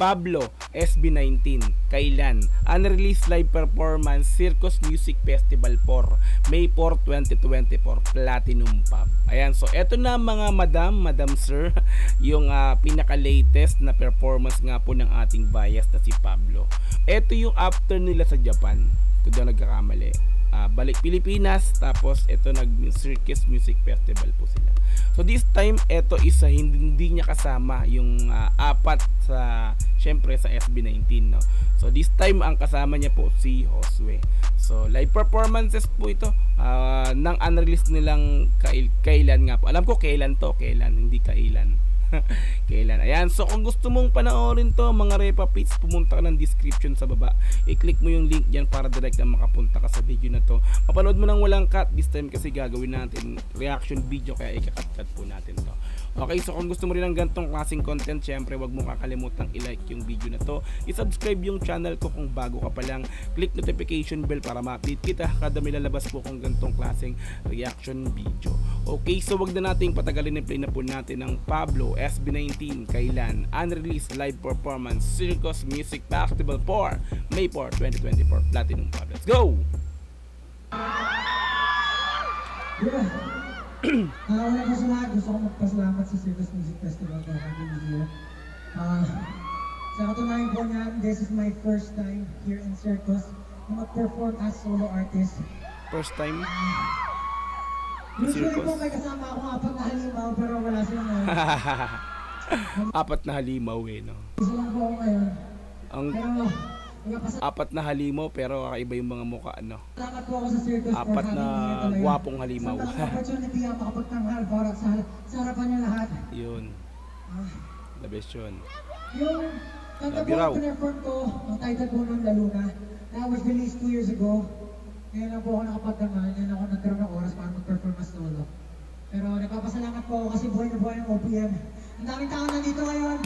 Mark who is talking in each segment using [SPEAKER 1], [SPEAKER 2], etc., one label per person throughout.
[SPEAKER 1] Pablo SB19, kailan? Unreleased live performance, Circus Music Festival 4, May 4, 2024, Platinum Pop. Ayan, so eto na mga madam sir, yung pinaka-latest na performance nga po ng ating bias na si Pablo. Eto yung after nila sa Japan, kung daw nagkakamali. Balik Pilipinas, tapos ito nag-Circus Music Festival po sila. So this time, ito isa hindi niya kasama yung apat sa, syempre sa SB19, no? So this time, ang kasama niya po si Josue. So live performances po ito ng unreleased nilang kailan nga po. Alam ko kailan to, hindi kailan. Kailan. Ayan, so kung gusto mong panoorin to mga Repa Pits, pumunta ka ng description sa baba, i-click mo yung link dyan para direct na makapunta ka sa video na to. Mapanood mo nang walang cut this time kasi gagawin natin reaction video, kaya ikakat-cut po natin to. Okay, so kung gusto mo rin ng gantong klaseng content, syempre wag mo kakalimutang i-like yung video na to, i-subscribe yung channel ko kung bago ka pa lang, click notification bell para ma-update kita kada may lalabas po kung gantong klaseng reaction video. Okay, so wag na nating patagalin, i-play na po natin ng Pablo SB19, kailan? Unreleased live performance, Circus Music Festival 4, May 4, 2024, Platinum Pop. Let's go!
[SPEAKER 2] Yeah. Una po sa lahat, gusto ko magpasalamat sa Circus Music Festival for having me here. Sa katunayan po niyan, this is my first time here in Circus na mag-perform as solo artist.
[SPEAKER 1] First time?
[SPEAKER 2] Usually po may kasama akong apat na halimaw pero wala silang ngayon.
[SPEAKER 1] Apat na halimaw no?
[SPEAKER 2] Isa lang po ako ngayon. Pero,
[SPEAKER 1] apat na halimaw pero kakaiba yung mga mukha, no?
[SPEAKER 2] Salamat po ako sa Circus
[SPEAKER 1] apat na gwapong halimaw.
[SPEAKER 2] Sa opportunity ang makapagtanghal para sa harapan niyo lahat.
[SPEAKER 1] Yun. The best yun.
[SPEAKER 2] Yung kanta po ang perform ko, ang title po ng La Luna, that was released 2 years ago. Ngayon lang po ako nakapagtanghal, ngayon ako nagkaroon ng oras para mag-perform as solo. Pero nagpapasalamat po ako kasi buhay na buhay ng OPM. Ang daming tao nandito ngayon.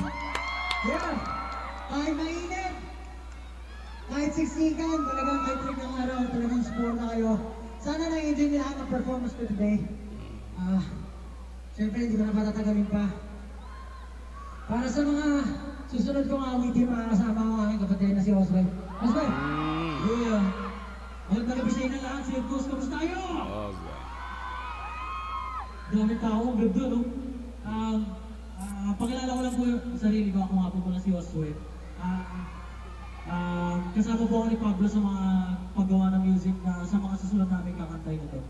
[SPEAKER 2] Yeah! Kahit mainit! Kahit siksikan, talagang may trip ng araw, talagang support na kayo. Sana na-enjoy nila ang performance ko today. Siyempre, hindi ko na patatagalin pa. Para sa mga susunod kong awitin, makakasama ko ang aking kapatid na si Josue. Josue! Yeah! Huwag nalabisayin na lahat, Circus, kamusta tayo? Daming tao, ang ganda, no? Pakilala ko lang po yung sarili ko, ako nga po pala si Josue. Kasama po ako ni Pablo sa mga paggawa ng music na sa mga susunod namin kakantay na to.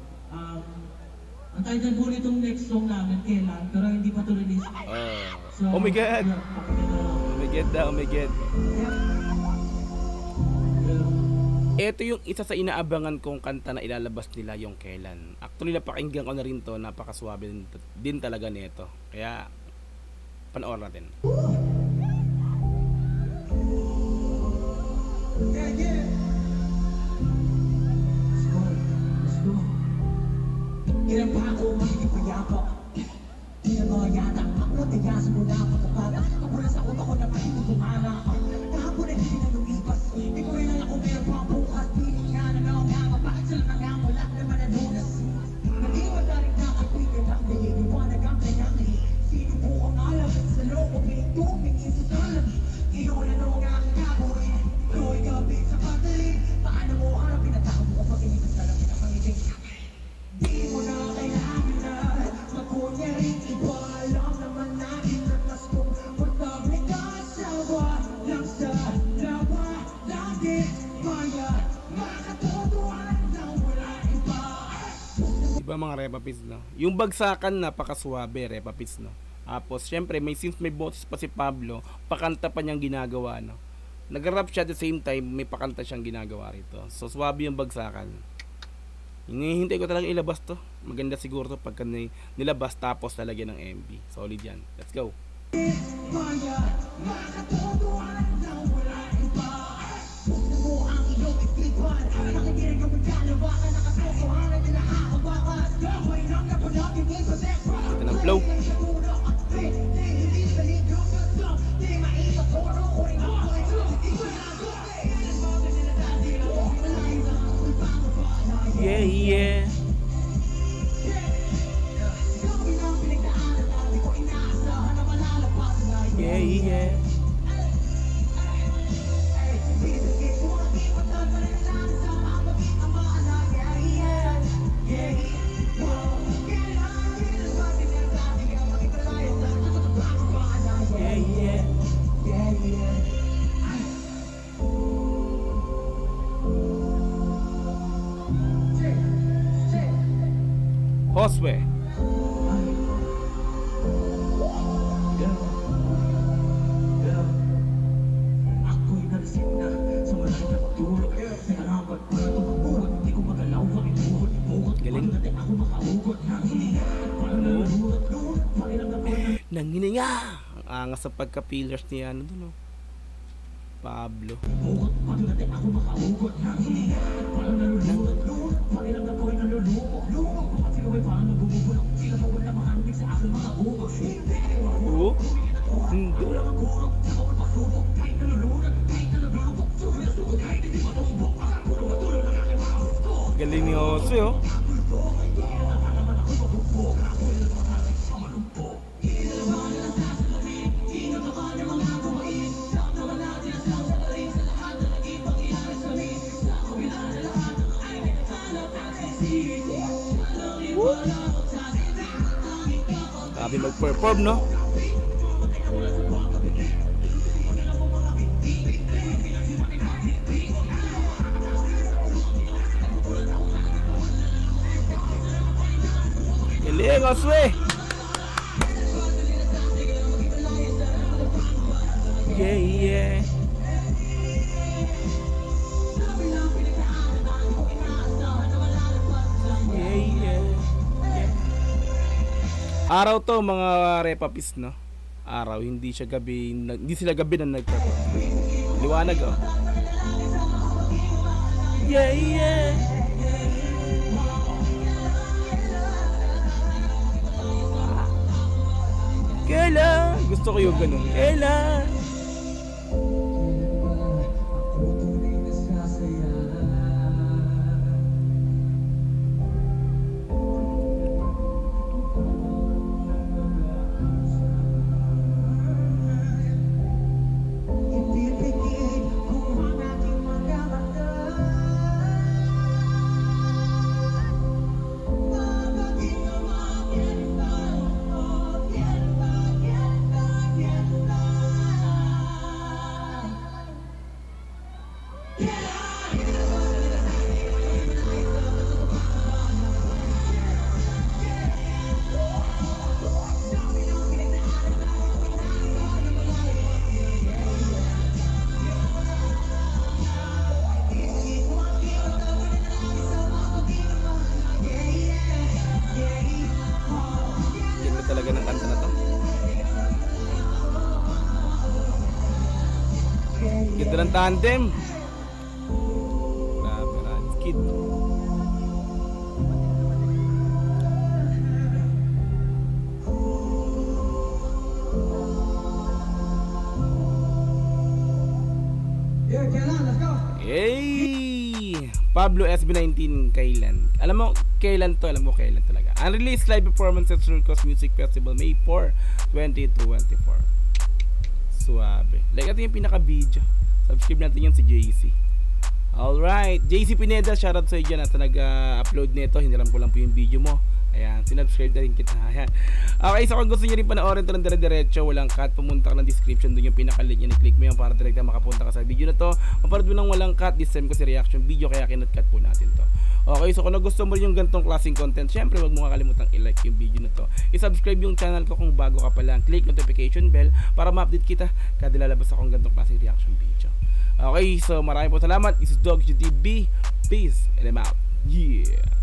[SPEAKER 2] Ang title po nitong next song namin, kailan, pero hindi pa to release. So,
[SPEAKER 1] oh my God! Oh my God daw, oh my God. Ito yung isa sa inaabangan kong kanta na ilalabas nila, yung kailan. Actually, napakinggan ko na rin to, napakaswabe din talaga nito. Kaya, panoorin natin.
[SPEAKER 2] Yeah, yeah. Let's go. Ilan pa ako makikipayapa? Di na mga yata. Ako na tiyasan mo na pagkabata. Ako na sa utak ko na makikipumana. Kahapon ay hindi na lumipas. Di ko rin alam kung meron pa bukas. Piling nga na nakakama pa. Sila na nga mula naman na lunas. Nag-iwan na rin nakakapigil ang niliwanag ang kanyang sino po ang alam sa loob mo pinagtumingin sa talan. Iyon na nung aking kabuhin. Roy gabi sa pagdaling. Paano mo harapin at ako mo pag-ibig sa lang pinapangiting. Di mo na kailangan na makunya rin iba. Alam naman natin na mas komportable ka sa walang sa lawa. Lagi maya makatotohan na wala iba.
[SPEAKER 1] Diba mga Repa Pits, no? Yung bagsakan napakaswabe, Repa Pits, no? Tapos syempre since may boses pa si Pablo, pakanta pa niyang ginagawa, no? Nag-rap siya at the same time, may pakanta siyang ginagawa rito. So swabe yung bagsakan. Hinihintay ko talaga ilabas to. Maganda siguro to pagka nilabas tapos lalagyan ng MV. Solid yan. Let's go. Ito ng flow. Yeah, yeah. Yeah, yeah. Josue.
[SPEAKER 2] Ako'y narisip na sa malaking na pagtulog. Nangangabot pa na tumabukot. Di ko magalaw ang inuhod. Bukot,
[SPEAKER 1] Galing.
[SPEAKER 2] pag natin ako makahugot. Nangininga, parang nalulunod. Pakiramdam ko na
[SPEAKER 1] Nangininga. Ang angas sa pagka-pillars ni ano dun, oh. Pablo.
[SPEAKER 2] bukot, pag natin ako makahugot. Nangininga, parang nalulunod. Pakiramdam ko ay naluluko. Pati ko ay parang nagbubulok. Sila pa wala mahandig sa aking mga bukot.
[SPEAKER 1] Oo? Hindi.
[SPEAKER 2] Walang ang burok, ako ang pasubok. Kahit nalulunod, kahit nalulubok. Sumilasukot kahit hindi matumbok. Puro-patulo ng aking mga gusto.
[SPEAKER 1] Galing ni Josue, oh. Grabe mag-perform, no? Galing, Josue! Yeah, yeah. Yeah, yeah. Araw to mga repapis, no? Araw, hindi siya gabi, hindi sila gabi na nagperform. Liwanag, oh. Yeah, yeah. Kailan? Gusto ko yung ganun. Kailan?
[SPEAKER 2] Ako tunay na sasaya. Hindi pigil kung ang aking mga mata. Babagin naman, yan ba? Yan ba? Yan ba? Yan ba?
[SPEAKER 1] Ganda talaga ng kanta na to. Ganda ng tandem. Grabe, Rad's Kid.
[SPEAKER 2] Yeah, kailan? Let's go!
[SPEAKER 1] Hey! Pablo SB19, kailan? Alam mo, kailan to? Alam mo, kailan talaga. Unreleased live performance at Circus Music Festival, May 4, 2024. Suabe. Like, ito yung pinaka-video. Subscribe natin yung si JC. Alright. JC Pineda, shoutout sa iyo dyan sa nag-upload nito. Hiniram ko lang po yung video mo. Ayan, sinubscribe na rin kita. Ayan. Okay, so kung gusto nyo rin panoorin ito ng dire-diretso, walang cut, pumunta ka ng description, doon yung pinaka-link yan, i-click mo yan para direct na makapunta ka sa video na to. Mapanood mo ng walang cut, this time kasi reaction video, kaya kinat-cut po natin to. Okay, so kung gusto mo rin yung gantong klaseng content, syempre wag mo kakalimutang i-like yung video na to. I-subscribe yung channel ko kung bago ka pa lang, click notification bell para ma-update kita kada lalabas akong gantong klaseng reaction video. Okay, so maraming po salamat. This is Dog GTB. Peace and I'm out. Yeah.